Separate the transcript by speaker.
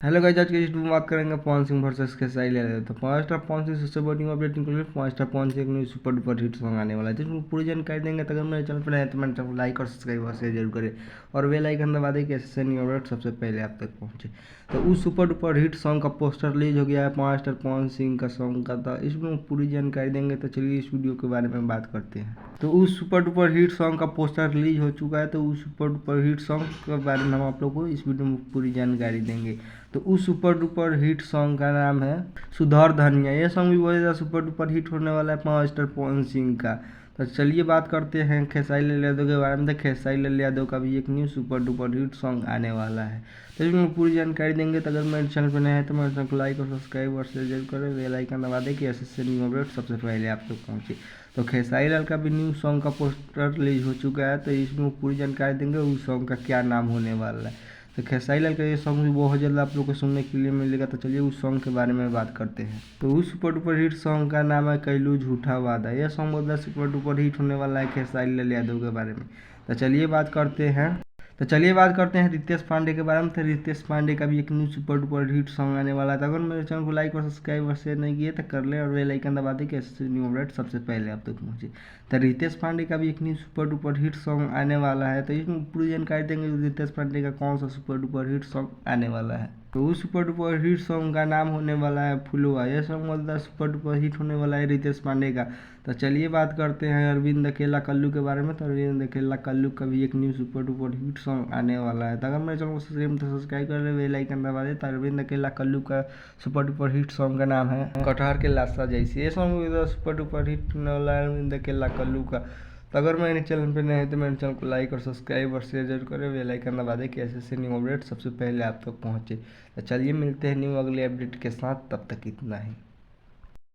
Speaker 1: Hello guys, आज के इस वीडियो में बात करेंगे पवन सिंह वर्सेस खेसारी लाल। तो पावर स्टार पवन सिंह सबसे बड़ी न्यू अपडेट निकली। Power star Pawan Singh new super duper hit song आने वाला है, तो इसमें पूरी जानकारी देंगे। तो अगर मेरे चैनल पर नए हैं तो मेरे चैनल को लाइक और सब्सक्राइब और शेयर जरूर करें और बेल आइकन दबा दें कि ऐसे न्यू अपडेट सबसे पहले आप तक पहुंचे। तो उस सुपर डुपर हिट सॉन्ग का पोस्टर रिलीज हो गया है, पावर स्टार पवन सिंह का सॉन्ग का। था इसमें पूरी जानकारी देंगे, तो चलिए इस वीडियो के बारे में बात करते हैं। तो उस सुपर डुपर हिट सॉन्ग का पोस्टर रिलीज हो चुका है, तो उस सुपर डुपर हिट सॉन्ग के बारे में हम आप लोग को इस वीडियो में पूरी जानकारी देंगे। तो उस सुपर डुपर हिट सॉन्ग का नाम है सुधर धनिया। ये सॉन्ग भी बहुत ज़्यादा सुपर डुपर हिट होने वाला है पावर स्टार पवन सिंह का। तो चलिए बात करते हैं खेसारी लाल यादव के बारे में। तो खेसारी लाल यादव का भी एक new super duper hit song आने वाला है, तो इसमें पूरी जानकारी देंगे। तो अगर मेरे चैनल पर नए हैं तो मेरे चैनल को लाइक और सब्सक्राइब और शेयर जरूर करें, बेल आइकन दबा दें कि ऐसे न्यू अपडेट सबसे पहले आप तक पहुँचे। तो खेसारी लाल का भी न्यू सॉन्ग का पोस्टर रिलीज हो चुका है, तो इसमें पूरी जानकारी देंगे उस सॉन्ग का क्या नाम होने वाला है। तो खेसारी लाल का ये सॉन्ग भी बहुत जल्द आप लोग को सुनने के लिए मिलेगा। तो चलिए उस सॉन्ग के बारे में बात करते हैं। तो उस सुपर डुपर हिट सॉन्ग का नाम है कैलू झूठा वादा। यह सॉन्ग बहुत ज़्यादा सुपर डुपर हिट होने वाला है खेसारी लाल यादव के बारे में। तो चलिए बात करते हैं रितेश पांडे के बारे में। तो रितेश पांडे का भी एक new super duper hit song आने वाला था। अगर मेरे चैनल को लाइक और सब्सक्राइब और शेयर नहीं किए तो कर लें और बेल आइकन दबा दें कि ऐसे न्यू अपडेट सबसे पहले आप तक पहुँचे। तो रितेश पांडे का भी एक new super duper hit song आने वाला है, तो इसमें पूरी जानकारी देंगे रितेश पांडे का कौन सा सुपर डुपर हिट सॉन्ग आने वाला है। तो उस सुपर डुपर हिट सॉन्ग का नाम होने वाला है फुलवा। यह सॉन्ग मतलब सुपर डुपर हिट होने वाला है रितेश पांडे का। तो चलिए बात करते हैं अरविंद अकेला कल्लू के बारे में। तो अरविंद अकेला कल्लू का भी एक new super duper hit song आने वाला है। तो अगर मेरे चैनल को सब्सक्राइब कर ले, बेल आइकन दबा दे। तो अरविंद अकेला कल्लू का सुपर डुपर हिट सॉन्ग का नाम है कटहर के लाशा जैसी। ये सॉन्ग भी सुपर डुपर हिट होने वाला है अरविंद अकेला कल्लू का। तो अगर मेरे चैनल पर नए हैं तो मेरे चैनल को लाइक और सब्सक्राइब और शेयर जरूर करें, बेल आइकन दबा दें कि ऐसे न्यू अपडेट सबसे पहले आप तक पहुँचे। तो चलिए मिलते हैं न्यू अगले अपडेट के साथ, तब तक इतना ही।